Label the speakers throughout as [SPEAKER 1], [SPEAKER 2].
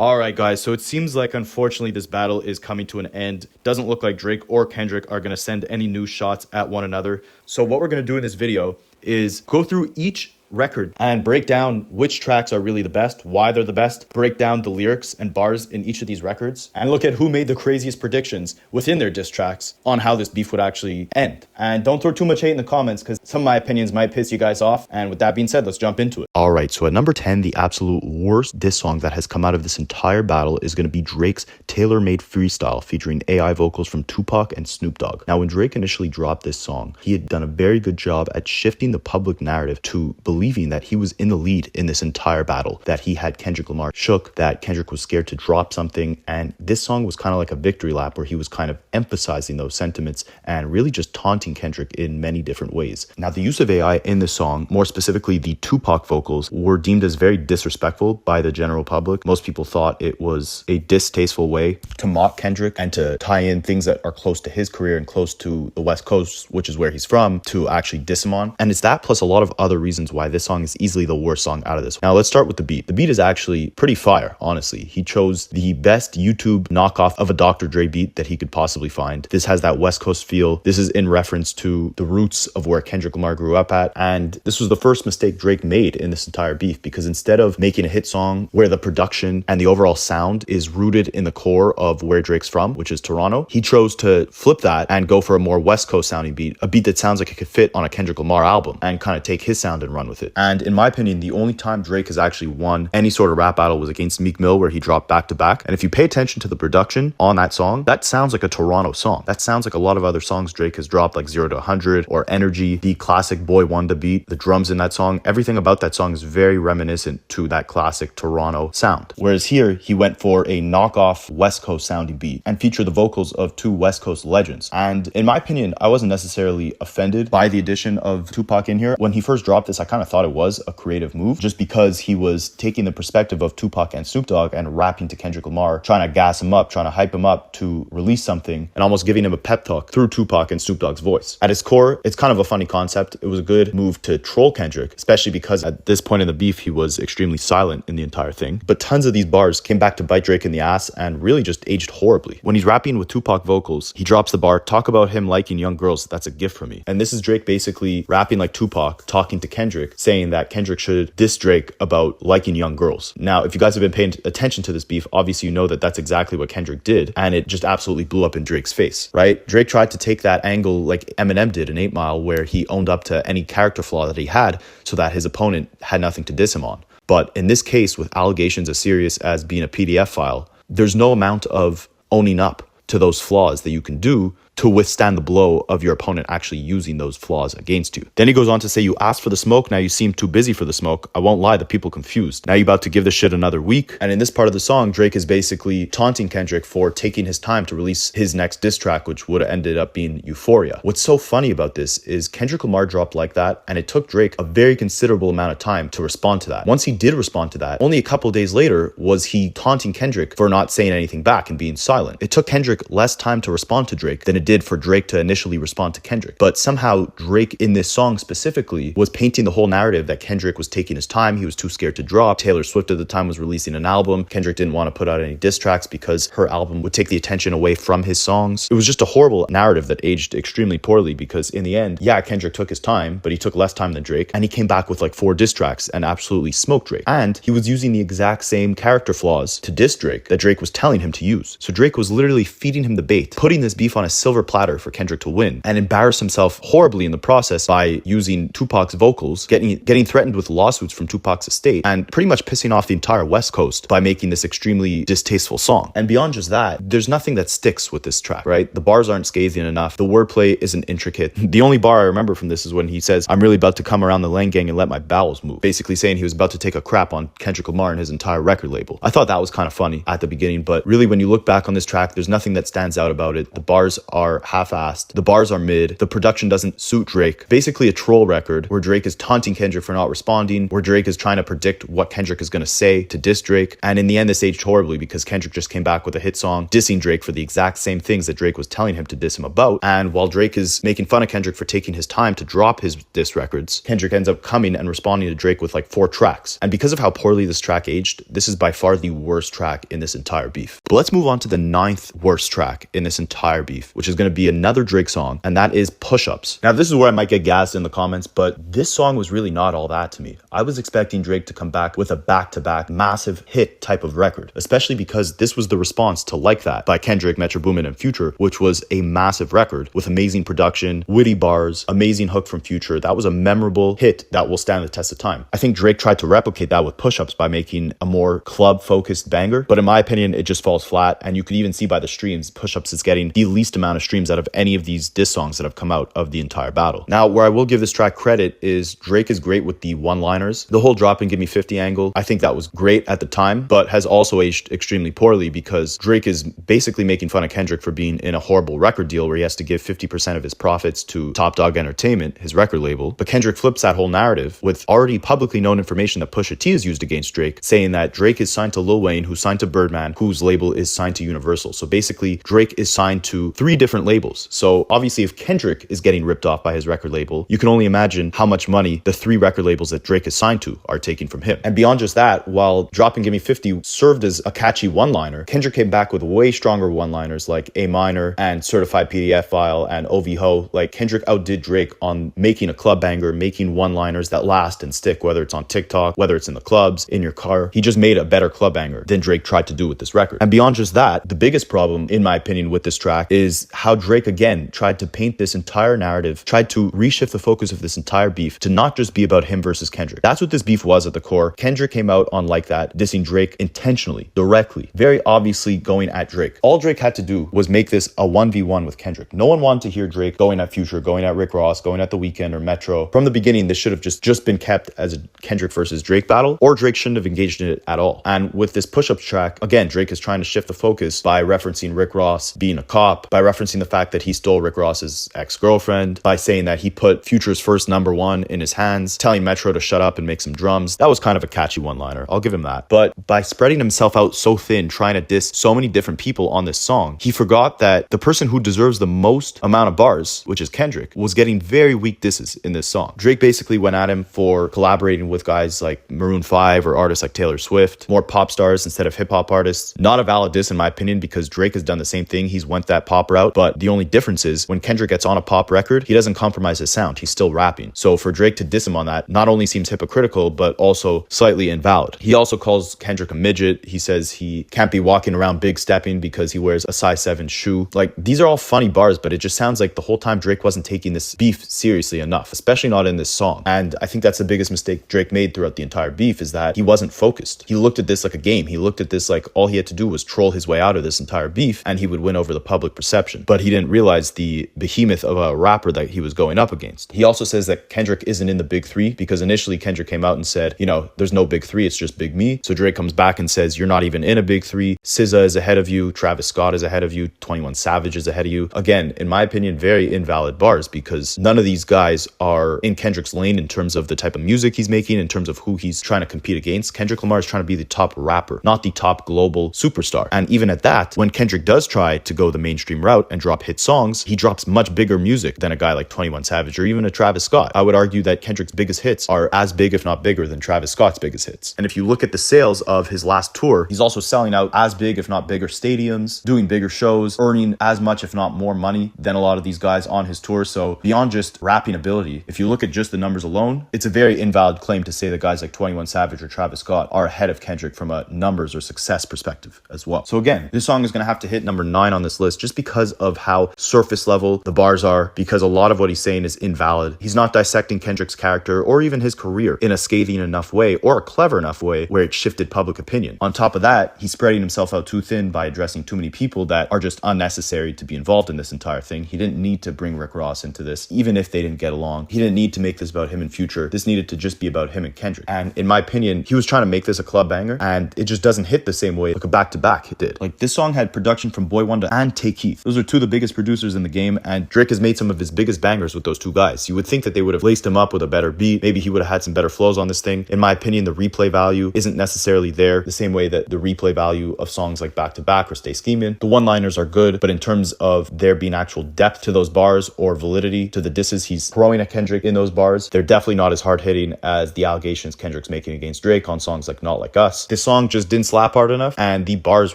[SPEAKER 1] All right, guys, so it seems like unfortunately this battle is coming to an end. Doesn't look like Drake or Kendrick are going to send any new shots at one another. So what we're going to do in this video is go through each record and break down which tracks are really the best, why they're the best, break down the lyrics and bars in each of these records, and look at who made the craziest predictions within their diss tracks on how this beef would actually end. And don't throw too much hate in the comments because some of my opinions might piss you guys off. And with that being said, let's jump into it.
[SPEAKER 2] All right, so at number 10, the absolute worst diss song that has come out of this entire battle is going to be Drake's Tailor-Made Freestyle featuring AI vocals from Tupac and Snoop Dogg. Now, when Drake initially dropped this song, he had done a very good job at shifting the public narrative to believing that he was in the lead in this entire battle, that he had Kendrick Lamar shook, that Kendrick was scared to drop something. And this song was kind of like a victory lap where he was kind of emphasizing those sentiments and really just taunting Kendrick in many different ways. Now, the use of AI in this song, more specifically the Tupac vocals, were deemed as very disrespectful by the general public. Most people thought it was a distasteful way to mock Kendrick and to tie in things that are close to his career and close to the West Coast, which is where he's from, to actually diss him on. And it's that plus a lot of other reasons why this song is easily the worst song out of this. Now, let's start with the beat. The beat is actually pretty fire, honestly. He chose the best YouTube knockoff of a Dr. Dre beat that he could possibly find. This has that West Coast feel. This is in reference to the roots of where Kendrick Lamar grew up at. And this was the first mistake Drake made in this entire beef, because instead of making a hit song where the production and the overall sound is rooted in the core of where Drake's from, which is Toronto, he chose to flip that and go for a more West Coast sounding beat, a beat that sounds like it could fit on a Kendrick Lamar album, and kind of take his sound and run with it. And in my opinion, the only time Drake has actually won any sort of rap battle was against Meek Mill, where he dropped back to back. And if you pay attention to the production on that song, that sounds like a Toronto song. That sounds like a lot of other songs Drake has dropped, like 0 to 100 or Energy, the classic Boy Wonder beat, the drums in that song. Everything about that song is very reminiscent to that classic Toronto sound. Whereas here, he went for a knockoff West Coast sounding beat and featured the vocals of two West Coast legends. And in my opinion, I wasn't necessarily offended by the addition of Tupac in here. When he first dropped this, I kind of thought it was a creative move, just because he was taking the perspective of Tupac and Snoop Dogg and rapping to Kendrick Lamar, trying to gas him up, trying to hype him up to release something, and almost giving him a pep talk through Tupac and Snoop Dogg's voice. At its core, it's kind of a funny concept. It was a good move to troll Kendrick, especially because at this point in the beef, he was extremely silent in the entire thing. But tons of these bars came back to bite Drake in the ass and really just aged horribly. When he's rapping with Tupac vocals, he drops the bar, "Talk about him liking young girls, that's a gift for me." And this is Drake basically rapping like Tupac, talking to Kendrick, saying that Kendrick should diss Drake about liking young girls. Now, if you guys have been paying attention to this beef, obviously you know that that's exactly what Kendrick did, and it just absolutely blew up in Drake's face, right? Drake tried to take that angle like Eminem did in 8 Mile, where he owned up to any character flaw that he had so that his opponent had nothing to diss him on. But in this case, with allegations as serious as being a PDF file, there's no amount of owning up to those flaws that you can do to withstand the blow of your opponent actually using those flaws against you. Then he goes on to say, "You asked for the smoke, now you seem too busy for the smoke. I won't lie, the people confused. Now you about to give this shit another week." And in this part of the song, Drake is basically taunting Kendrick for taking his time to release his next diss track, which would have ended up being Euphoria. What's so funny about this is Kendrick Lamar dropped like that, and it took Drake a very considerable amount of time to respond to that. Once he did respond to that, only a couple days later was he taunting Kendrick for not saying anything back and being silent. It took Kendrick less time to respond to Drake than it did for Drake to initially respond to Kendrick. But somehow Drake in this song specifically was painting the whole narrative that Kendrick was taking his time, he was too scared to drop. Taylor Swift at the time was releasing an album. Kendrick didn't want to put out any diss tracks because her album would take the attention away from his songs. It was just a horrible narrative that aged extremely poorly, because in the end, yeah, Kendrick took his time, but he took less time than Drake, and he came back with like 4 diss tracks and absolutely smoked Drake. And he was using the exact same character flaws to diss Drake that Drake was telling him to use. So Drake was literally feeding him the bait, putting this beef on a silver platter for Kendrick to win, and embarrass himself horribly in the process by using Tupac's vocals, getting threatened with lawsuits from Tupac's estate, and pretty much pissing off the entire West Coast by making this extremely distasteful song. And beyond just that, there's nothing that sticks with this track, right? The bars aren't scathing enough. The wordplay isn't intricate. The only bar I remember from this is when he says, "I'm really about to come around the Lang Gang and let my bowels move," basically saying he was about to take a crap on Kendrick Lamar and his entire record label. I thought that was kind of funny at the beginning, but really when you look back on this track, there's nothing that stands out about it. The bars are are half-assed, the bars are mid, the production doesn't suit Drake. Basically a troll record where Drake is taunting Kendrick for not responding, where Drake is trying to predict what Kendrick is going to say to diss Drake. And in the end, this aged horribly because Kendrick just came back with a hit song dissing Drake for the exact same things that Drake was telling him to diss him about. And while Drake is making fun of Kendrick for taking his time to drop his diss records, Kendrick ends up coming and responding to Drake with like 4 tracks. And because of how poorly this track aged, this is by far the worst track in this entire beef. But let's move on to the 9th worst track in this entire beef, which is going to be another Drake song, and that is Push-Ups. Now, this is where I might get gassed in the comments, but this song was really not all that to me. I was expecting Drake to come back with a back-to-back massive hit type of record, especially because this was the response to Like That by Kendrick, Metro Boomin, and Future, which was a massive record with amazing production, witty bars, amazing hook from Future. That was a memorable hit that will stand the test of time. I think Drake tried to replicate that with Push-Ups by making a more club-focused banger, but in my opinion, it just falls flat, and you could even see by the streams, Push-Ups is getting the least amount of streams out of any of these diss songs that have come out of the entire battle. Now, where I will give this track credit is Drake is great with the one-liners. The whole drop and give me 50 angle, I think that was great at the time, but has also aged extremely poorly because Drake is basically making fun of Kendrick for being in a horrible record deal where he has to give 50% of his profits to Top Dog Entertainment, his record label. But Kendrick flips that whole narrative with already publicly known information that Pusha T has used against Drake, saying that Drake is signed to Lil Wayne, who's signed to Birdman, whose label is signed to Universal. So basically, Drake is signed to 3 different labels. So obviously, if Kendrick is getting ripped off by his record label, you can only imagine how much money the 3 record labels that Drake is signed to are taking from him. And beyond just that, while Drop and Give Me 50 served as a catchy one-liner, Kendrick came back with way stronger one-liners like A Minor and Certified PDF File and OV Ho. Like, Kendrick outdid Drake on making a club banger, making one-liners that last and stick, whether it's on TikTok, whether it's in the clubs, in your car. He just made a better club banger than Drake tried to do with this record. And beyond just that, the biggest problem, in my opinion, with this track is how Drake, again, tried to paint this entire narrative, tried to reshift the focus of this entire beef to not just be about him versus Kendrick. That's what this beef was at the core. Kendrick came out on Like That, dissing Drake intentionally, directly, very obviously going at Drake. All Drake had to do was make this a 1v1 with Kendrick. No one wanted to hear Drake going at Future, going at Rick Ross, going at The Weeknd or Metro. From the beginning, this should have just been kept as a Kendrick versus Drake battle, or Drake shouldn't have engaged in it at all. And with this Push-Ups track, again, Drake is trying to shift the focus by referencing Rick Ross being a cop, by referencing the fact that he stole Rick Ross's ex-girlfriend, by saying that he put Future's first #1 in his hands, telling Metro to shut up and make some drums. That was kind of a catchy one-liner. I'll give him that. But by spreading himself out so thin, trying to diss so many different people on this song, he forgot that the person who deserves the most amount of bars, which is Kendrick, was getting very weak disses in this song. Drake basically went at him for collaborating with guys like Maroon 5 or artists like Taylor Swift, more pop stars instead of hip-hop artists. Not a valid diss in my opinion, because Drake has done the same thing. He's went that pop route, but the only difference is when Kendrick gets on a pop record, he doesn't compromise his sound. He's still rapping. So for Drake to diss him on that not only seems hypocritical, but also slightly invalid. He also calls Kendrick a midget. He says he can't be walking around big stepping because he wears a size 7 shoe. Like, these are all funny bars, but it just sounds like the whole time Drake wasn't taking this beef seriously enough, especially not in this song. And I think that's the biggest mistake Drake made throughout the entire beef, is that he wasn't focused. He looked at this like a game. He looked at this like all he had to do was troll his way out of this entire beef and he would win over the public perception. But he didn't realize the behemoth of a rapper that he was going up against. He also says that Kendrick isn't in the big 3 because initially Kendrick came out and said, you know, there's no big 3, it's just Big Me. So Drake comes back and says, you're not even in a big 3. SZA is ahead of you. Travis Scott is ahead of you. 21 Savage is ahead of you. Again, in my opinion, very invalid bars, because none of these guys are in Kendrick's lane in terms of the type of music he's making, in terms of who he's trying to compete against. Kendrick Lamar is trying to be the top rapper, not the top global superstar. And even at that, when Kendrick does try to go the mainstream route and drop hit songs, he drops much bigger music than a guy like 21 Savage or even a Travis Scott. I would argue that Kendrick's biggest hits are as big, if not bigger, than Travis Scott's biggest hits. And if you look at the sales of his last tour, he's also selling out as big, if not bigger stadiums, doing bigger shows, earning as much, if not more money than a lot of these guys on his tour. So beyond just rapping ability, if you look at just the numbers alone, it's a very invalid claim to say that guys like 21 Savage or Travis Scott are ahead of Kendrick from a numbers or success perspective as well. So again, this song is going to have to hit number 9 on this list just because of how surface level the bars are, because a lot of what he's saying is invalid. He's not dissecting Kendrick's character or even his career in a scathing enough way or a clever enough way where it shifted public opinion. On top of that, he's spreading himself out too thin by addressing too many people that are just unnecessary to be involved in this entire thing. He didn't need to bring Rick Ross into this, even if they didn't get along. He didn't need to make this about him in Future. This needed to just be about him and Kendrick. And in my opinion, he was trying to make this a club banger, and it just doesn't hit the same way like a back-to-back did. Like, this song had production from Boy Wonder and Tay Keith. Those are two of the biggest producers in the game, and Drake has made some of his biggest bangers with those two guys. You would think that they would have laced him up with a better beat. Maybe he would have had some better flows on this thing. In my opinion, the replay value isn't necessarily there the same way that the replay value of songs like Back to Back or Stay Schemin'. The one-liners are good, but in terms of there being actual depth to those bars or validity to the disses he's throwing at Kendrick in those bars, they're definitely not as hard-hitting as the allegations Kendrick's making against Drake on songs like Not Like Us. This song just didn't slap hard enough, and the bars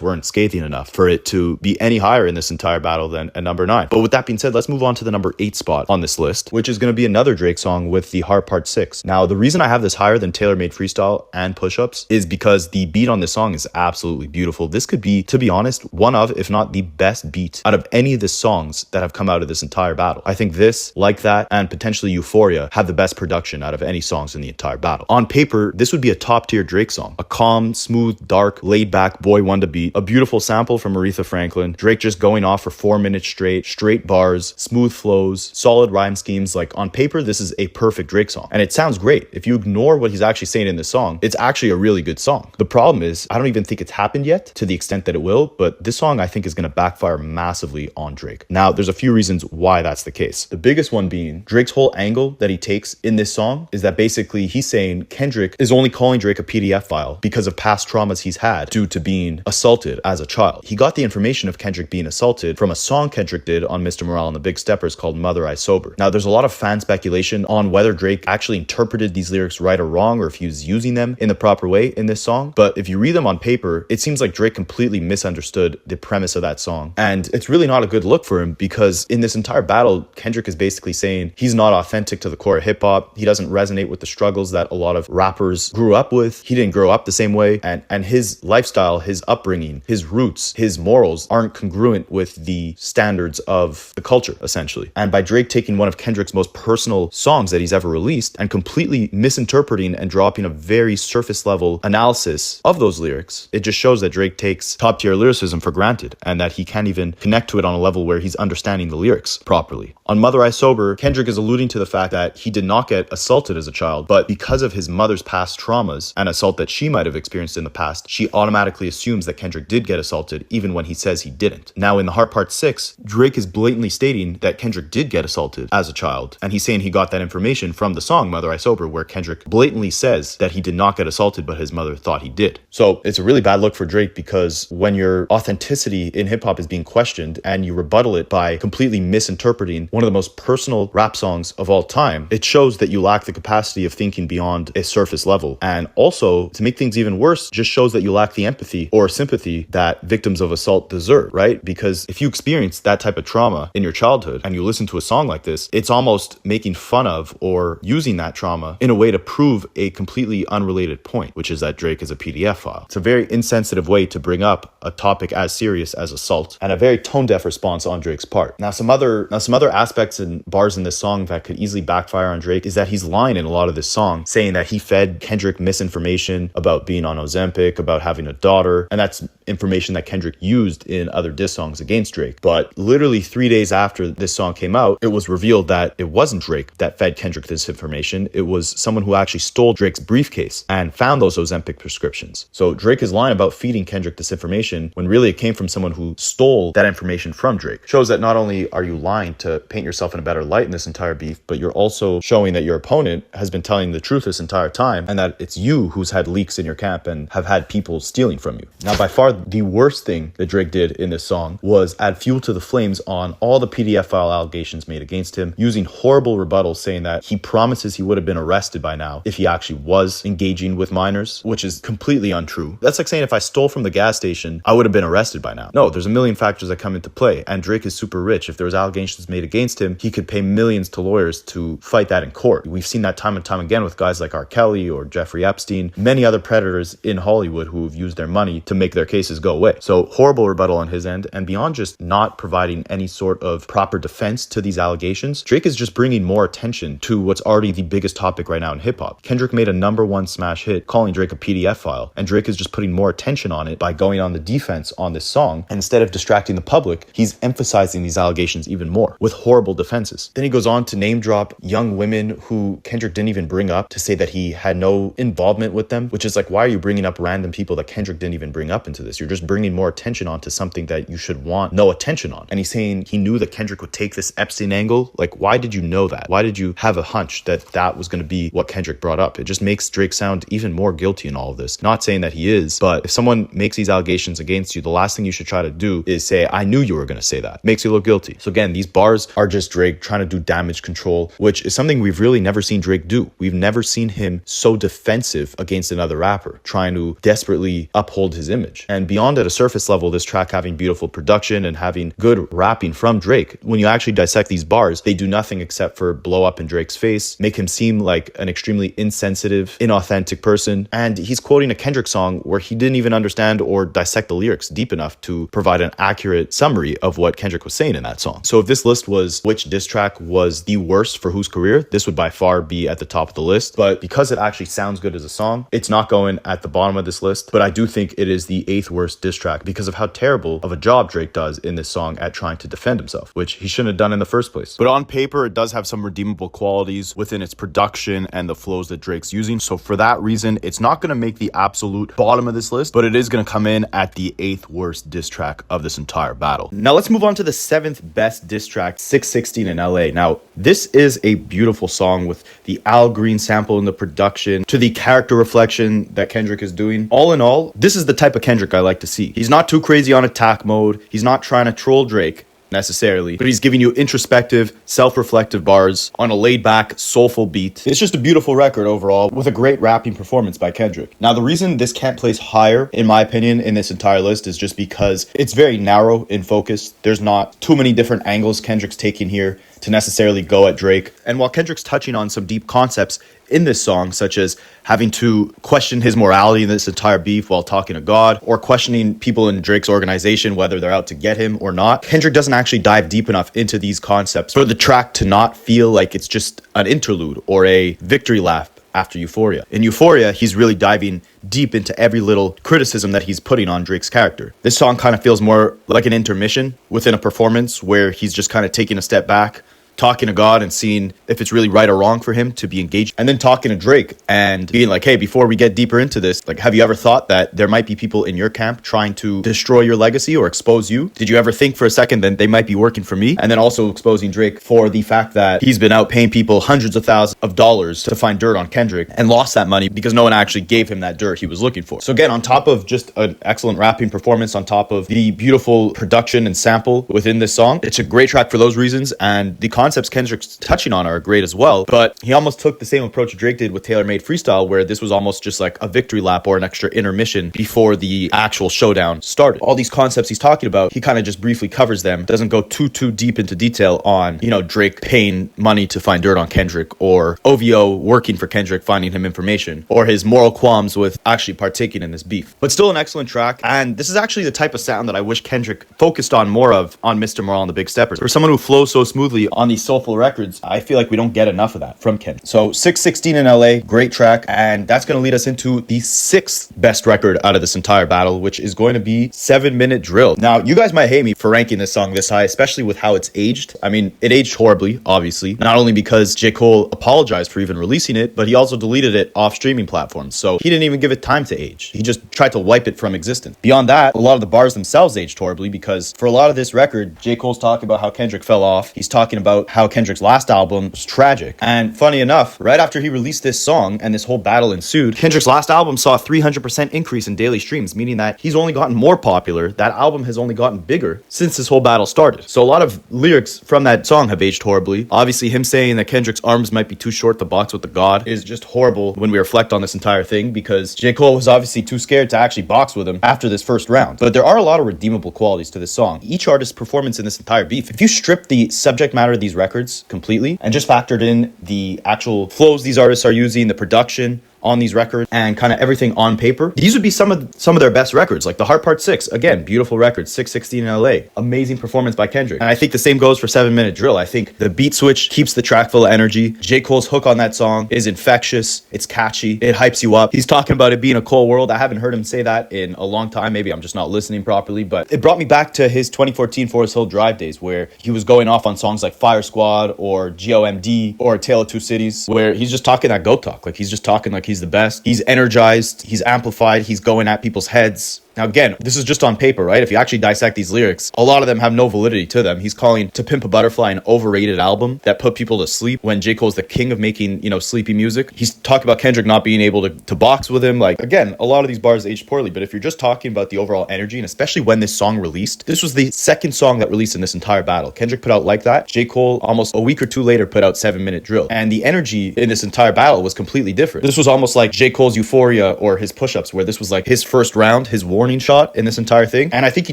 [SPEAKER 2] weren't scathing enough for it to be any higher in this entire battle than a number 9. But with that being said, let's move on to the number 8 spot on this list, which is going to be another Drake song with the Heart Part 6. Now, the reason I have this higher than Tailor Made Freestyle and Pushups is because the beat on this song is absolutely beautiful. This could be, to be honest, one of, if not the best beat out of any of the songs that have come out of this entire battle. I think this, Like That, and potentially Euphoria have the best production out of any songs in the entire battle. On paper, this would be a top-tier Drake song. A calm, smooth, dark, laid-back boy one to beat. A beautiful sample from Aretha Franklin. Drake just going off for 4 minutes straight bars, smooth flows, solid rhyme schemes. Like, on paper, this is a perfect Drake song. And it sounds great. If you ignore what he's actually saying in this song, it's actually a really good song. The problem is, I don't even think it's happened yet to the extent that it will, but this song I think is going to backfire massively on Drake. Now, there's a few reasons why that's the case. The biggest one being Drake's whole angle that he takes in this song is that basically he's saying Kendrick is only calling Drake a PDF file because of past traumas he's had due to being assaulted as a child. He got the information of Kendrick being assaulted from a song Kendrick did on Mr. Morale and the Big Steppers called Mother I Sober. Now, there's a lot of fan speculation on whether Drake actually interpreted these lyrics right or wrong, or if he was using them in the proper way in this song. But if you read them on paper, it seems like Drake completely misunderstood the premise of that song. And it's really not a good look for him, because in this entire battle, Kendrick is basically saying he's not authentic to the core of hip hop. He doesn't resonate with the struggles that a lot of rappers grew up with. He didn't grow up the same way. And his lifestyle, his upbringing, his roots, his morals aren't congruent with the standards of the culture, essentially. And by Drake taking one of Kendrick's most personal songs that he's ever released and completely misinterpreting and dropping a very surface level analysis of those lyrics, it just shows that Drake takes top tier lyricism for granted and that he can't even connect to it on a level where he's understanding the lyrics properly. On Mother I Sober, Kendrick is alluding to the fact that he did not get assaulted as a child, but because of his mother's past traumas and assault that she might have experienced in the past, she automatically assumes that Kendrick did get assaulted even when he says he didn't. Now in the Heart Part 6, Drake is blatantly stating that Kendrick did get assaulted as a child, and he's saying he got that information from the song Mother I Sober, where Kendrick blatantly says that he did not get assaulted but his mother thought he did. So it's a really bad look for Drake, because when your authenticity in hip hop is being questioned and you rebuttal it by completely misinterpreting one of the most personal rap songs of all time, it shows that you lack the capacity of thinking beyond a surface level. And also, to make things even worse, just shows that you lack the empathy or sympathy that victims of assault deserve, right? Because if you experience that type of trauma in your childhood and you listen to a song like this, it's almost making fun of or using that trauma in a way to prove a completely unrelated point, which is that Drake is a PDF file. It's a very insensitive way to bring up a topic as serious as assault, and a very tone-deaf response on Drake's part. Now some other aspects and bars in this song that could easily backfire on Drake is that he's lying in a lot of this song, saying that he fed Kendrick misinformation about being on Ozempic, about having a daughter, and that's information that Kendrick used in other diss songs against Drake. But literally 3 days after this song came out, it was revealed that it wasn't Drake that fed Kendrick this information. It was someone who actually stole Drake's briefcase and found those Ozempic prescriptions. So Drake is lying about feeding Kendrick this information when really it came from someone who stole that information from Drake. Shows that not only are you lying to paint yourself in a better light in this entire beef, but you're also showing that your opponent has been telling the truth this entire time, and that it's you who's had leaks in your camp and have had people stealing from you. Now, by far the worst thing that Drake did in this song was add fuel to the flames on all the PDF file allegations made against him, using horrible rebuttals saying that he promises he would have been arrested by now if he actually was engaging with minors, which is completely untrue. That's like saying if I stole from the gas station, I would have been arrested by now. No, there's a million factors that come into play, and Drake is super rich. If there was allegations made against him, he could pay millions to lawyers to fight that in court. We've seen that time and time again with guys like R. Kelly or Jeffrey Epstein, many other predators in Hollywood who have used their money to make their cases go away. So horrible rebuttal on his end, and beyond just not providing any sort of proper defense to these allegations, Drake is just bringing more attention to what's already the biggest topic right now in hip hop. Kendrick made a #1 smash hit calling Drake a PDF file, and Drake is just putting more attention on it by going on the defense on this song. And instead of distracting the public, he's emphasizing these allegations even more with horrible defenses. Then he goes on to name drop young women who Kendrick didn't even bring up, to say that he had no involvement with them, which is like, why are you bringing up random people that Kendrick didn't even bring up into this? You're just bringing more attention onto something that you should want no attention attention on. And he's saying he knew that Kendrick would take this Epstein angle. Like, why did you know that? Why did you have a hunch that that was going to be what Kendrick brought up? It just makes Drake sound even more guilty in all of this. Not saying that he is, but if someone makes these allegations against you, the last thing you should try to do is say, I knew you were going to say that. Makes you look guilty. So again, these bars are just Drake trying to do damage control, which is something we've really never seen Drake do. We've never seen him so defensive against another rapper, trying to desperately uphold his image. And beyond at a surface level, this track having beautiful production and having good rapping from Drake, when you actually dissect these bars, they do nothing except for blow up in Drake's face, make him seem like an extremely insensitive, inauthentic person. And he's quoting a Kendrick song where he didn't even understand or dissect the lyrics deep enough to provide an accurate summary of what Kendrick was saying in that song. So if this list was which diss track was the worst for whose career, this would by far be at the top of the list. But because it actually sounds good as a song, it's not going at the bottom of this list. But I do think it is the 8th worst diss track because of how terrible of a job Drake does in this song at trying to defend himself, which he shouldn't have done in the first place. But on paper, it does have some redeemable qualities within its production and the flows that Drake's using. So for that reason, it's not going to make the absolute bottom of this list, but it is going to come in at the 8th worst diss track of this entire battle. Now let's move on to the 7th best diss track, 616 in LA. Now, this is a beautiful song with the Al Green sample in the production to the character reflection that Kendrick is doing. All in all, this is the type of Kendrick I like to see. He's not too crazy on attack mode. He's not trying to troll Drake necessarily, but he's giving you introspective, self-reflective bars on a laid-back, soulful beat. It's just a beautiful record overall with a great rapping performance by Kendrick. Now, the reason this can't place higher, in my opinion, in this entire list is just because it's very narrow in focus. There's not too many different angles Kendrick's taking here to necessarily go at Drake. And while Kendrick's touching on some deep concepts in this song, such as having to question his morality in this entire beef while talking to God, or questioning people in Drake's organization, whether they're out to get him or not, Kendrick doesn't actually dive deep enough into these concepts for the track to not feel like it's just an interlude or a victory lap after Euphoria. In Euphoria, he's really diving deep into every little criticism that he's putting on Drake's character. This song kind of feels more like an intermission within a performance where he's just kind of taking a step back, talking to God and seeing if it's really right or wrong for him to be engaged, and then talking to Drake and being like, hey, before we get deeper into this, like, have you ever thought that there might be people in your camp trying to destroy your legacy or expose you? Did you ever think for a second that they might be working for me? And then also exposing Drake for the fact that he's been out paying people hundreds of thousands of dollars to find dirt on Kendrick and lost that money because no one actually gave him that dirt he was looking for. So again, on top of just an excellent rapping performance, on top of the beautiful production and sample within this song, it's a great track for those reasons, and the concepts Kendrick's touching on are great as well. But he almost took the same approach Drake did with Tailor Made Freestyle, where this was almost just like a victory lap or an extra intermission before the actual showdown started. All these concepts he's talking about, he kind of just briefly covers them, doesn't go too deep into detail on, you know, Drake paying money to find dirt on Kendrick, or OVO working for Kendrick, finding him information, or his moral qualms with actually partaking in this beef. But still an excellent track, and this is actually the type of sound that I wish Kendrick focused on more of on Mr. Morale and the Big Steppers. For someone who flows so smoothly on these soulful records, I feel like we don't get enough of that from Kendrick. So 616 in LA, great track, and that's going to lead us into the 6th best record out of this entire battle, which is going to be 7 Minute Drill. Now, you guys might hate me for ranking this song this high, especially with how it's aged. I mean, it aged horribly, obviously, not only because J. Cole apologized for even releasing it, but he also deleted it off streaming platforms. So he didn't even give it time to age. He just tried to wipe it from existence. Beyond that, a lot of the bars themselves aged horribly because for a lot of this record, J. Cole's talking about how Kendrick fell off. He's talking about how Kendrick's last album was tragic. And funny enough, right after he released this song and this whole battle ensued, Kendrick's last album saw a 300% increase in daily streams, meaning that he's only gotten more popular. That album has only gotten bigger since this whole battle started. So a lot of lyrics from that song have aged horribly. Obviously, him saying that Kendrick's arms might be too short to box with the God is just horrible when we reflect on this entire thing, because J. Cole was obviously too scared to actually box with him after this first round. But there are a lot of redeemable qualities to this song. Each artist's performance in this entire beef, if you strip the subject matter of these records completely and just factored in the actual flows these artists are using, the production on these records, and kind of everything on paper, these would be some of their best records. Like the Heart Part 6, again, beautiful record. 616 in LA, amazing performance by Kendrick. And I think the same goes for 7 Minute Drill. I think the beat switch keeps the track full of energy. J. Cole's hook on that song is infectious, it's catchy, it hypes you up. He's talking about it being a cold world. I haven't heard him say that in a long time. Maybe I'm just not listening properly, but it brought me back to his 2014 Forest Hill Drive days, where he was going off on songs like Fire Squad or GOMD or A Tale of Two Cities, where he's just talking that goat talk. Like he's just talking like he's the best. He's energized, he's amplified, he's going at people's heads.
[SPEAKER 1] Now, again, this is just on paper, right? If you actually dissect these lyrics, a lot of them have no validity to them. He's calling To Pimp a Butterfly an overrated album that put people to sleep when J. Cole's the king of making, sleepy music. He's talking about Kendrick not being able to box with him. Like, again, a lot of these bars aged poorly, but if you're just talking about the overall energy, and especially when this song released, this was the second song that released in this entire battle. Kendrick put out Like That. J. Cole, almost a week or two later, put out 7 Minute Drill. And the energy in this entire battle was completely different. This was almost like J. Cole's Euphoria or his pushups, where this was like his first round, his warning shot in this entire thing. And I think he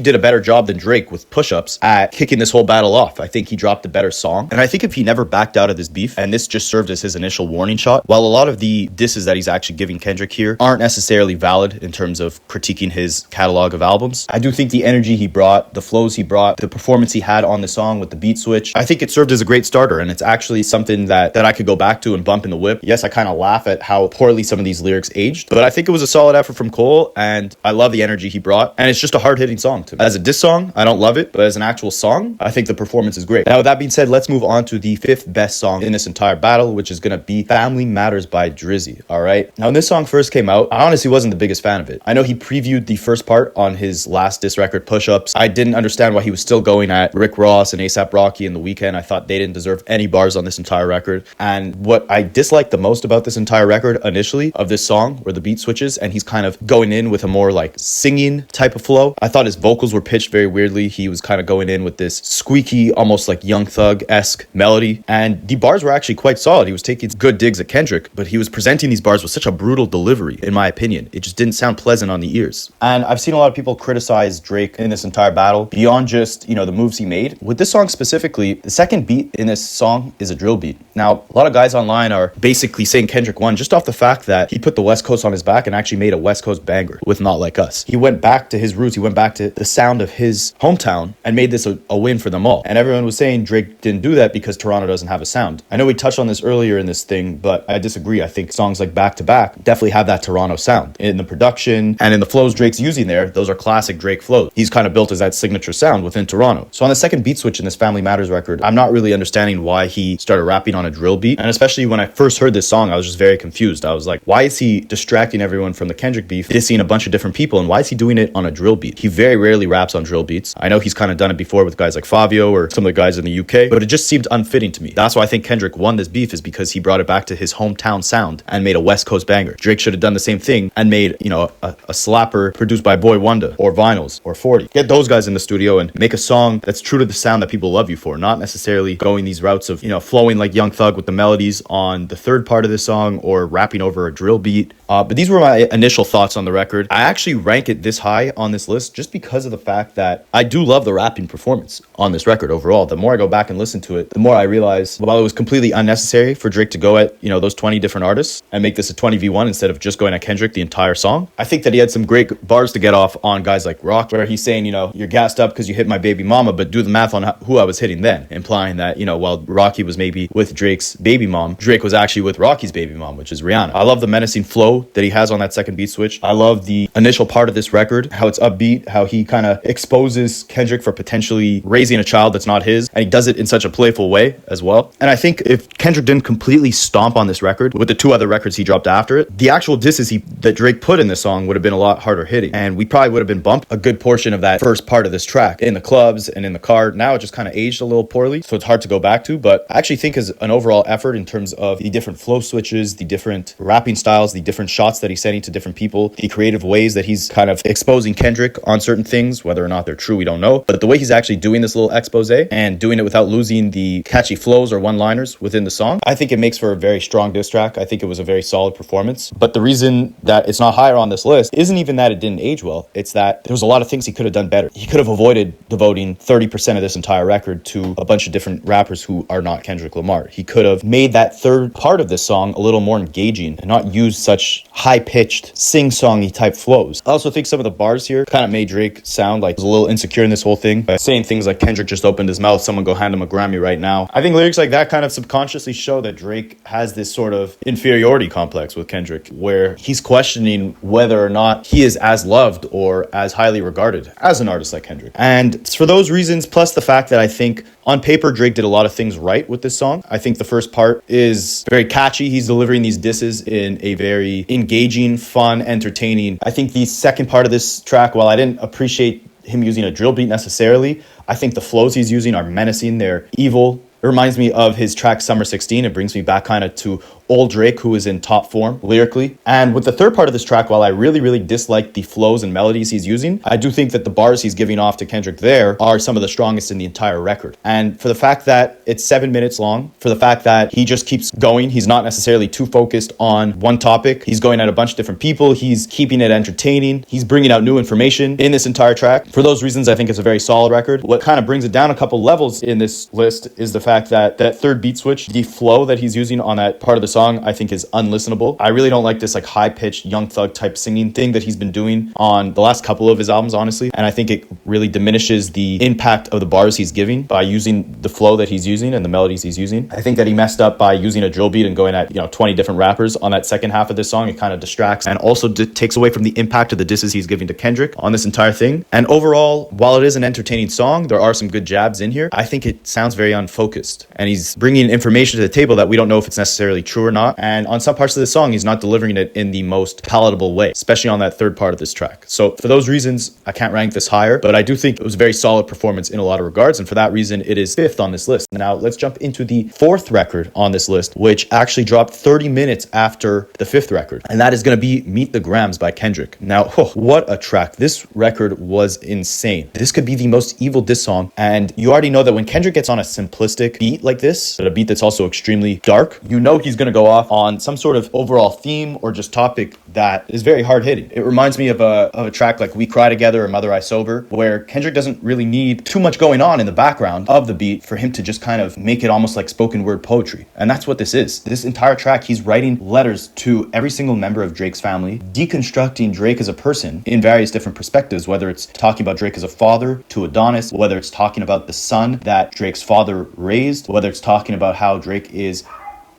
[SPEAKER 1] did a better job than Drake with pushups at kicking this whole battle off. I think he dropped a better song. And I think if he never backed out of this beef, and this just served as his initial warning shot, while a lot of the disses that he's actually giving Kendrick here aren't necessarily valid in terms of critiquing his catalog of albums, I do think the energy he brought, the flows he brought, the performance he had on the song with the beat switch, I think it served as a great starter. And it's actually something that I could go back to and bump in the whip. Yes, I kind of laugh at how poorly some of these lyrics aged, but I think it was a solid effort from Cole, and I love the energy he brought. And it's just a hard-hitting song to me. As a diss song, I don't love it, but as an actual song, I think the performance is great. Now, with that being said, let's move on to the fifth best song in this entire battle, which is going to be Family Matters by Drizzy. All right. Now, when this song first came out, I honestly wasn't the biggest fan of it. I know he previewed the first part on his last diss record, Push-Ups. I didn't understand why he was still going at Rick Ross and A$AP Rocky in The Weeknd. I thought they didn't deserve any bars on this entire record. And what I disliked the most about this entire record initially of this song were the beat switches, and he's kind of going in with a more like singing type of flow. I thought his vocals were pitched very weirdly. He was kind of going in with this squeaky, almost like Young Thug-esque melody, and the bars were actually quite solid. He was taking good digs at Kendrick, but he was presenting these bars with such a brutal delivery, in my opinion. It just didn't sound pleasant on the ears. And I've seen a lot of people criticize Drake in this entire battle beyond just, the moves he made. With this song specifically, the second beat in this song is a drill beat. Now, a lot of guys online are basically saying Kendrick won just off the fact that he put the West Coast on his back and actually made a West Coast banger with Not Like Us. He went back to his roots. He went back to the sound of his hometown and made this a win for them all. And everyone was saying Drake didn't do that because Toronto doesn't have a sound. I know we touched on this earlier in this thing, but I disagree. I think songs like Back to Back definitely have that Toronto sound in the production and in the flows Drake's using there. Those are classic Drake flows. He's kind of built as that signature sound within Toronto. So on the second beat switch in this Family Matters record, I'm not really understanding why he started rapping on a drill beat. And especially when I first heard this song, I was just very confused. I was like, why is he distracting everyone from the Kendrick beef, dissing a bunch of different people, and why is he doing it on a drill beat? He very rarely raps on drill beats. I know he's kind of done it before with guys like Fabio or some of the guys in the UK, but it just seemed unfitting to me. That's why I think Kendrick won this beef, is because he brought it back to his hometown sound and made a West Coast banger. Drake should have done the same thing and made, a slapper produced by Boy Wonder or Vinyls or 40. Get those guys in the studio and make a song that's true to the sound that people love you for, not necessarily going these routes of, flowing like Young Thug with the melodies on the third part of the song or rapping over a drill beat. But these were my initial thoughts on the record. I actually rank it this high on this list just because of the fact that I do love the rapping performance on this record overall. The more I go back and listen to it, the more I realize, while it was completely unnecessary for Drake to go at, those 20 different artists and make this a 20v1 instead of just going at Kendrick the entire song, I think that he had some great bars to get off on guys like Rock, where he's saying, you're gassed up because you hit my baby mama, but do the math on who I was hitting then, implying that, while Rocky was maybe with Drake's baby mom, Drake was actually with Rocky's baby mom, which is Rihanna. I love the menacing flow that he has on that second beat switch. I love the initial part of this record, how it's upbeat, how he kind of exposes Kendrick for potentially raising a child that's not his, and he does it in such a playful way as well. And I think if Kendrick didn't completely stomp on this record with the two other records he dropped after it, the actual disses that Drake put in this song would have been a lot harder hitting, and we probably would have been bumped a good portion of that first part of this track in the clubs and in the car. Now it just kind of aged a little poorly, so it's hard to go back to, but I actually think as an overall effort in terms of the different flow switches, the different rapping styles, the different shots that he's sending to different people, the creative ways that he's kind of exposing Kendrick on certain things, whether or not they're true, we don't know, but the way he's actually doing this little expose and doing it without losing the catchy flows or one-liners within the song, I think it makes for a very strong diss track. I think it was a very solid performance, but the reason that it's not higher on this list isn't even that it didn't age well, it's that there was a lot of things he could have done better. He could have avoided devoting 30% of this entire record to a bunch of different rappers who are not Kendrick Lamar. He could have made that third part of this song a little more engaging and not use such high-pitched, sing-songy type flows. I also think some of the bars here kind of made Drake sound like he was a little insecure in this whole thing by saying things like, Kendrick just opened his mouth, someone go hand him a Grammy right now. I think lyrics like that kind of subconsciously show that Drake has this sort of inferiority complex with Kendrick, where he's questioning whether or not he is as loved or as highly regarded as an artist like Kendrick. And it's for those reasons, plus the fact that I think On paper, Drake did a lot of things right with this song. I think the first part is very catchy. He's delivering these disses in a very engaging, fun, entertaining. I think the second part of this track, while I didn't appreciate him using a drill beat necessarily, I think the flows he's using are menacing. They're evil. It reminds me of his track Summer 16. It brings me back kind of to old Drake, who is in top form lyrically. And with the third part of this track, while I really dislike the flows and melodies he's using, I do think that the bars he's giving off to Kendrick there are some of the strongest in the entire record. And for the fact that it's 7 minutes long, for the fact that he just keeps going, he's not necessarily too focused on one topic. He's going at a bunch of different people. He's keeping it entertaining. He's bringing out new information in this entire track. For those reasons, I think it's a very solid record. What kind of brings it down a couple levels in this list is the fact that that third beat switch, the flow that he's using on that part of the song, I think is unlistenable. I really don't like this like high-pitched Young Thug type singing thing that he's been doing on the last couple of his albums, honestly. And I think it really diminishes the impact of the bars he's giving by using the flow that he's using and the melodies he's using. I think that he messed up by using a drill beat and going at 20 different rappers on that second half of this song. It kind of distracts and also takes away from the impact of the disses he's giving to Kendrick on this entire thing. And overall, while it is an entertaining song, there are some good jabs in here. I think it sounds very unfocused, and he's bringing information to the table that we don't know if it's necessarily true or not. And on some parts of the song, he's not delivering it in the most palatable way, especially on that third part of this track. So for those reasons, I can't rank this higher, but I do think it was a very solid performance in a lot of regards. And for that reason, it is fifth on this list. Now let's jump into the fourth record on this list, which actually dropped 30 minutes after the fifth record. And that is going to be Meet the Grams by Kendrick. Now, what a track. This record was insane. This could be the most evil diss song. And you already know that when Kendrick gets on a simplistic beat like this, but a beat that's also extremely dark, you know he's going to go off on some sort of overall theme or just topic that is very hard hitting. It reminds me of a track like We Cry Together or Mother I Sober, where Kendrick doesn't really need too much going on in the background of the beat for him to just kind of make it almost like spoken word poetry. And that's what this is. This entire track, he's writing letters to every single member of Drake's family, deconstructing Drake as a person in various different perspectives, whether it's talking about Drake as a father to Adonis, whether it's talking about the son that Drake's father raised, whether it's talking about how Drake is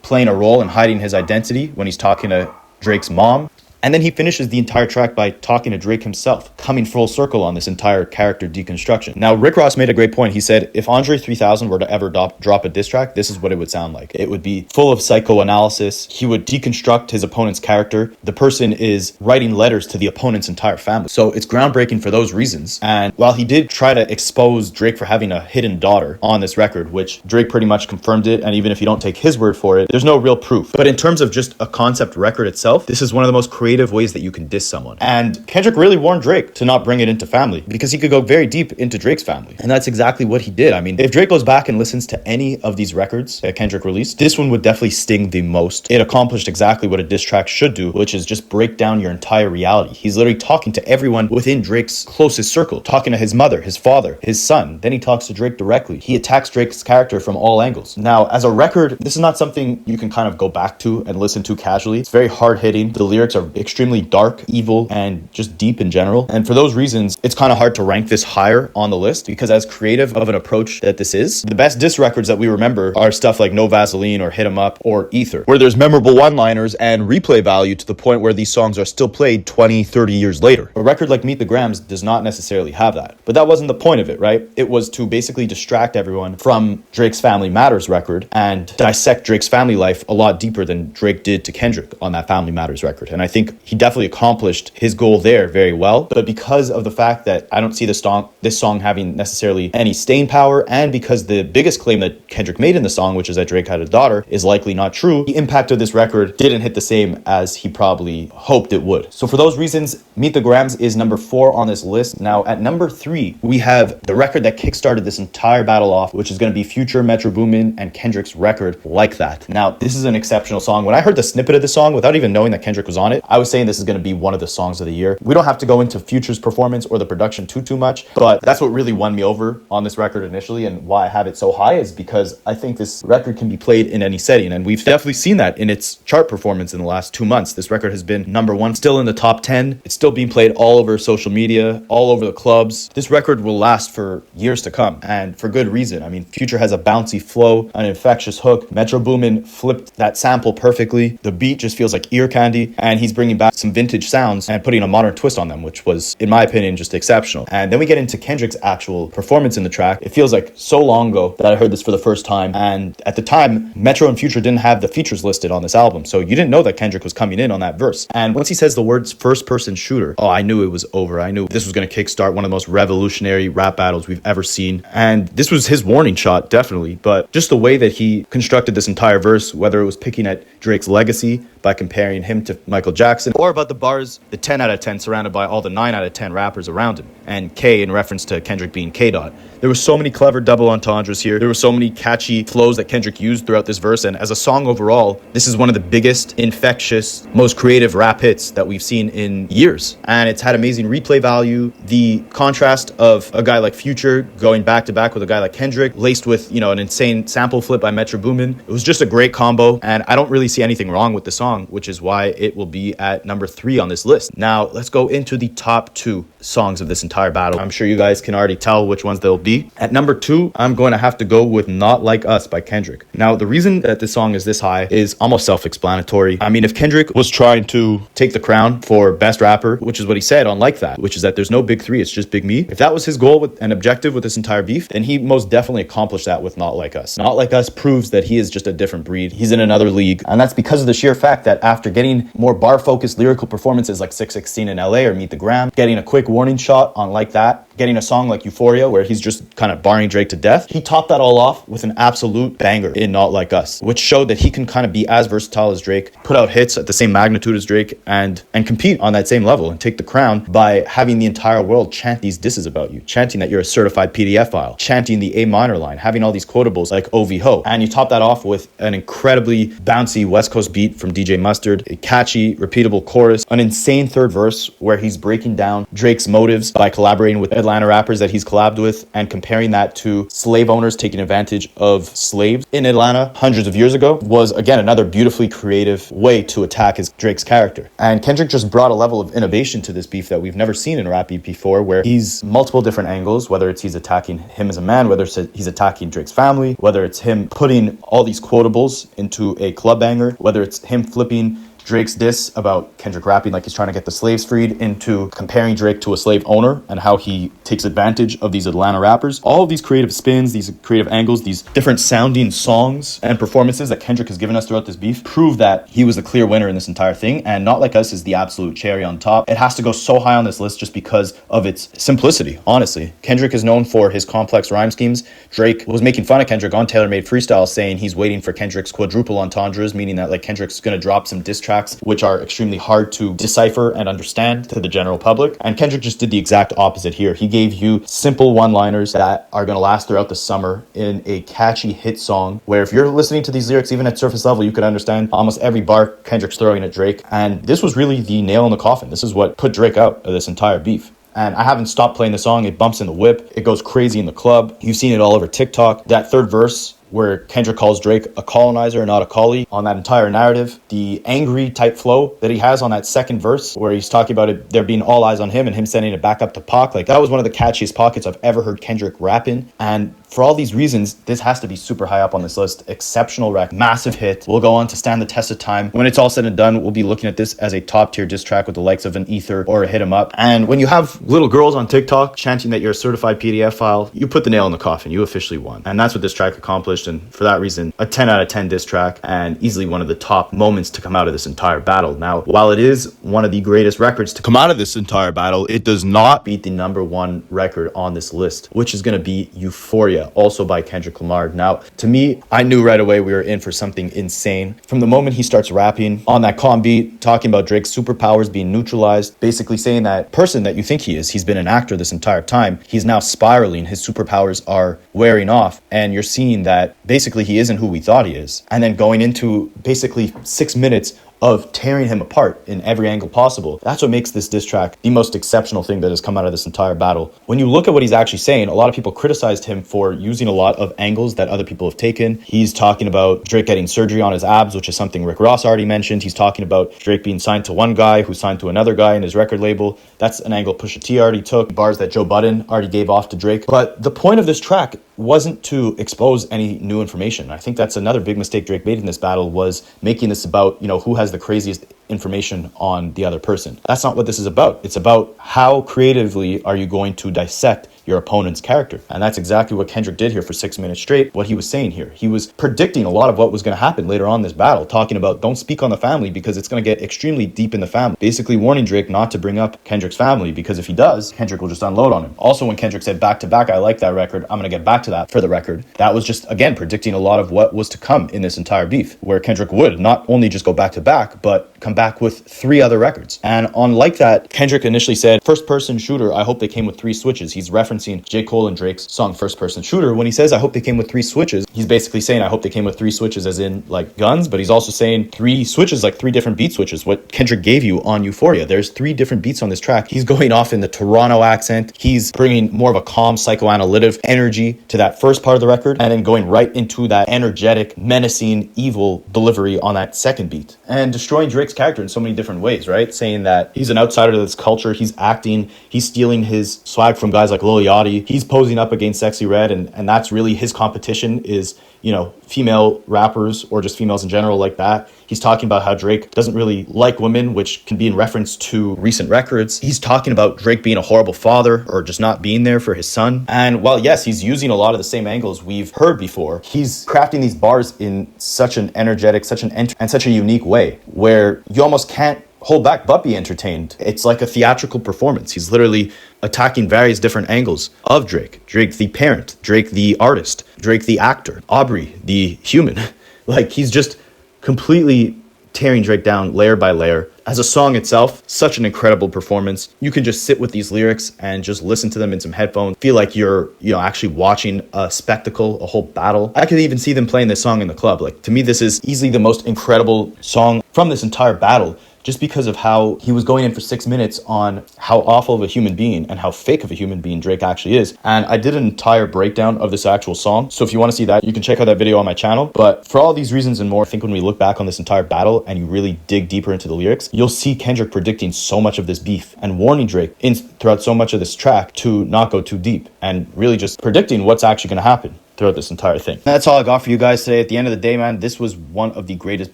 [SPEAKER 1] playing a role in hiding his identity when he's talking to Drake's mom. And then he finishes the entire track by talking to Drake himself, coming full circle on this entire character deconstruction. Now, Rick Ross made a great point. He said, if Andre 3000 were to ever drop a diss track, this is what it would sound like. It would be full of psychoanalysis. He would deconstruct his opponent's character. The person is writing letters to the opponent's entire family. So it's groundbreaking for those reasons. And while he did try to expose Drake for having a hidden daughter on this record, which Drake pretty much confirmed it, and even if you don't take his word for it, there's no real proof. But in terms of just a concept record itself, this is one of the most creative ways that you can diss someone. And Kendrick really warned Drake to not bring it into family, because he could go very deep into Drake's family. And that's exactly what he did. I mean, if Drake goes back and listens to any of these records that Kendrick released, this one would definitely sting the most. It accomplished exactly what a diss track should do, which is just break down your entire reality. He's literally talking to everyone within Drake's closest circle, talking to his mother, his father, his son. Then he talks to Drake directly. He attacks Drake's character from all angles. Now, as a record, this is not something you can kind of go back to and listen to casually. It's very hard hitting. The lyrics are extremely dark, evil, and just deep in general. And for those reasons, it's kind of hard to rank this higher on the list, because as creative of an approach that this is, the best diss records that we remember are stuff like No Vaseline or Hit 'Em Up or Ether, where there's memorable one-liners and replay value to the point where these songs are still played 20, 30 years later. A record like Meet the Grams does not necessarily have that. But that wasn't the point of it, right? It was to basically distract everyone from Drake's Family Matters record and dissect Drake's family life a lot deeper than Drake did to Kendrick on that Family Matters record. And I think he definitely accomplished his goal there very well. But because of the fact that I don't see this song having necessarily any staying power, and because the biggest claim that Kendrick made in the song, which is that Drake had a daughter, is likely not true, the impact of this record didn't hit the same as he probably hoped it would. So for those reasons, Meet the Grams is number 4 on this list. Now at number 3, we have the record that kickstarted this entire battle off, which is going to be Future, Metro Boomin, and Kendrick's record, Like That. Now this is an exceptional song. When I heard the snippet of the song, without even knowing that Kendrick was on it, I was saying this is going to be one of the songs of the year. We don't have to go into Future's performance or the production too much, but that's what really won me over on this record initially, and why I have it so high is because I think this record can be played in any setting, and we've definitely seen that in its chart performance in the last 2 months. This record has been number 1, still in the top 10. It's still being played all over social media, all over the clubs. This record will last for years to come, and for good reason. I mean, Future has a bouncy flow, an infectious hook. Metro Boomin flipped that sample perfectly. The beat just feels like ear candy, and he's bringing bringing back some vintage sounds and putting a modern twist on them, which was, in my opinion, just exceptional. And then we get into Kendrick's actual performance in the track. It feels like so long ago that I heard this for the first time. And at the time, Metro and Future didn't have the features listed on this album. So you didn't know that Kendrick was coming in on that verse. And once he says the words first person shooter, oh, I knew it was over. I knew this was going to kickstart one of the most revolutionary rap battles we've ever seen. And this was his warning shot, definitely. But just the way that he constructed this entire verse, whether it was picking at Drake's legacy by comparing him to Michael Jackson, or about the bars, the 10 out of 10 surrounded by all the 9 out of 10 rappers around him, and K in reference to Kendrick being K Dot. There were so many clever double entendres here. There were so many catchy flows that Kendrick used throughout this verse. And as a song overall, this is one of the biggest, infectious, most creative rap hits that we've seen in years. And it's had amazing replay value. The contrast of a guy like Future going back to back with a guy like Kendrick, laced with, an insane sample flip by Metro Boomin. It was just a great combo. And I don't really see anything wrong with the song, which is why it will be at number 3 on this list. Now, let's go into the top 2 songs of this entire battle. I'm sure you guys can already tell which ones they'll be. At number 2, I'm going to have to go with Not Like Us by Kendrick. Now, the reason that this song is this high is almost self-explanatory. I mean, if Kendrick was trying to take the crown for best rapper, which is what he said on Like That, which is that there's no big 3, it's just Big Me. If that was his goal with an objective with this entire beef, then he most definitely accomplished that with Not Like Us. Not Like Us proves that he is just a different breed. He's in another league. And that's because of the sheer fact that after getting more bar-focused lyrical performances like 616 in LA or Meet the Gram, getting a quick warning shot on Like That, getting a song like Euphoria where he's just kind of barring Drake to death, he topped that all off with an absolute banger in Not Like Us, which showed that he can kind of be as versatile as Drake, put out hits at the same magnitude as Drake, and compete on that same level and take the crown by having the entire world chant these disses about you, chanting that you're a certified PDF file, chanting the A minor line, having all these quotables like OV Ho. And you top that off with an incredibly bouncy West Coast beat from DJ Mustard, a catchy, repeatable chorus, an insane third verse where he's breaking down Drake's motives by collaborating with Atlanta rappers that he's collabed with and comparing that to slave owners taking advantage of slaves in Atlanta hundreds of years ago was, again, another beautifully creative way to attack Drake's character. And Kendrick just brought a level of innovation to this beef that we've never seen in a rap beef before, where he's multiple different angles, whether it's he's attacking him as a man, whether it's he's attacking Drake's family, whether it's him putting all these quotables into a club banger, whether it's him flipping Drake's diss about Kendrick rapping like he's trying to get the slaves freed into comparing Drake to a slave owner and how he takes advantage of these Atlanta rappers. All of these creative spins, these creative angles, these different sounding songs and performances that Kendrick has given us throughout this beef prove that he was the clear winner in this entire thing, and Not Like Us is the absolute cherry on top. It has to go so high on this list just because of its simplicity, honestly. Kendrick is known for his complex rhyme schemes. Drake was making fun of Kendrick on Tailor Made Freestyle, saying he's waiting for Kendrick's quadruple entendres, meaning that like Kendrick's going to drop some diss tracks which are extremely hard to decipher and understand to the general public. And Kendrick just did the exact opposite here. He gave you simple one-liners that are going to last throughout the summer in a catchy hit song where if you're listening to these lyrics, even at surface level, you could understand almost every bar Kendrick's throwing at Drake. And this was really the nail in the coffin. This is what put Drake out of this entire beef. And I haven't stopped playing the song. It bumps in the whip. It goes crazy in the club. You've seen it all over TikTok. That third verse where Kendrick calls Drake a colonizer and not a collie on that entire narrative, the angry type flow that he has on that second verse where he's talking about it, there being all eyes on him and him sending it back up to Pac, like that was one of the catchiest pockets I've ever heard Kendrick rap in. And for all these reasons, this has to be super high up on this list. Exceptional rec, massive hit, will go on to stand the test of time. When it's all said and done, we'll be looking at this as a top tier diss track with the likes of an Ether or a Hit 'Em Up. And when you have little girls on TikTok chanting that you're a certified PDF file, you put the nail in the coffin. You officially won. And that's what this track accomplished. And for that reason, a 10 out of 10 diss track and easily one of the top moments to come out of this entire battle. Now, while it is one of the greatest records to come out of this entire battle, it does not beat the number 1 record on this list, which is going to be Euphoria, also by Kendrick Lamar. Now, to me, I knew right away we were in for something insane. From the moment he starts rapping on that calm beat, talking about Drake's superpowers being neutralized, basically saying that person that you think he is, he's been an actor this entire time, he's now spiraling, his superpowers are wearing off, and you're seeing that basically he isn't who we thought he is. And then going into basically 6 minutes of tearing him apart in every angle possible. That's what makes this diss track the most exceptional thing that has come out of this entire battle. When you look at what he's actually saying, a lot of people criticized him for using a lot of angles that other people have taken. He's talking about Drake getting surgery on his abs, which is something Rick Ross already mentioned. He's talking about Drake being signed to one guy who signed to another guy in his record label. That's an angle Pusha T already took, bars that Joe Budden already gave off to Drake. But the point of this track wasn't to expose any new information. I think that's another big mistake Drake made in this battle, was making this about, who has the craziest information on the other person. That's not what this is about. It's about how creatively are you going to dissect your opponent's character. And that's exactly what Kendrick did here for 6 minutes straight. What he was saying here, he was predicting a lot of what was going to happen later on in this battle, talking about don't speak on the family because it's going to get extremely deep in the family, basically warning Drake not to bring up Kendrick's family, because if he does, Kendrick will just unload on him. Also, when Kendrick said back to back, I like that record, I'm going to get back to that for the record, that was just, again, predicting a lot of what was to come in this entire beef, where Kendrick would not only just go back to back, but come back with 3 other records. And on Like That, Kendrick initially said, first person shooter, I hope they came with 3 switches. He's referencing J. Cole and Drake's song First Person Shooter. When he says, I hope they came with 3 switches, he's basically saying, I hope they came with 3 switches as in like guns, but he's also saying 3 switches, like 3 different beat switches, what Kendrick gave you on Euphoria. There's 3 different beats on this track. He's going off in the Toronto accent. He's bringing more of a calm psychoanalytic energy to that first part of the record, and then going right into that energetic, menacing, evil delivery on that second beat, and destroying Drake's character in so many different ways, right? Saying that he's an outsider to this culture, he's acting, he's stealing his swag from guys like Lil Yachty, he's posing up against Sexy Red, and that's really his competition is, you know, female rappers or just females in general like that. He's talking about how Drake doesn't really like women, which can be in reference to recent records. He's talking about Drake being a horrible father or just not being there for his son. And while, yes, he's using a lot of the same angles we've heard before, he's crafting these bars in such an energetic, and such a unique way where you almost can't hold back but be entertained. It's like a theatrical performance. He's literally attacking various different angles of Drake. Drake the parent, Drake the artist, Drake the actor, Aubrey the human. Like, he's just completely tearing Drake down layer by layer. As a song itself, such an incredible performance. You can just sit with these lyrics and just listen to them in some headphones. Feel like you're, actually watching a spectacle, a whole battle. I could even see them playing this song in the club. Like, to me, this is easily the most incredible song from this entire battle, just because of how he was going in for 6 minutes on how awful of a human being and how fake of a human being Drake actually is. And I did an entire breakdown of this actual song. So if you want to see that, you can check out that video on my channel. But for all these reasons and more, I think when we look back on this entire battle and you really dig deeper into the lyrics, you'll see Kendrick predicting so much of this beef and warning Drake throughout so much of this track to not go too deep, and really just predicting what's actually going to happen throughout this entire thing. That's all I got for you guys today. At the end of the day, man, this was one of the greatest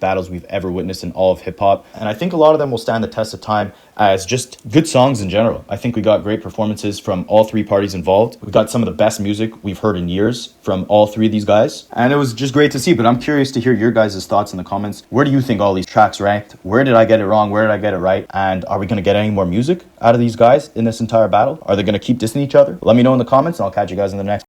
[SPEAKER 1] battles we've ever witnessed in all of hip-hop, and I think a lot of them will stand the test of time as just good songs in general. I think we got great performances from all 3 parties involved. We got some of the best music we've heard in years from all 3 of these guys, and it was just great to see. But I'm curious to hear your guys' thoughts in the comments. Where do you think all these tracks ranked? Where did I get it wrong? Where did I get it right? And are we going to get any more music out of these guys in this entire battle? Are they going to keep dissing each other? Let me know in the comments, and I'll catch you guys in the next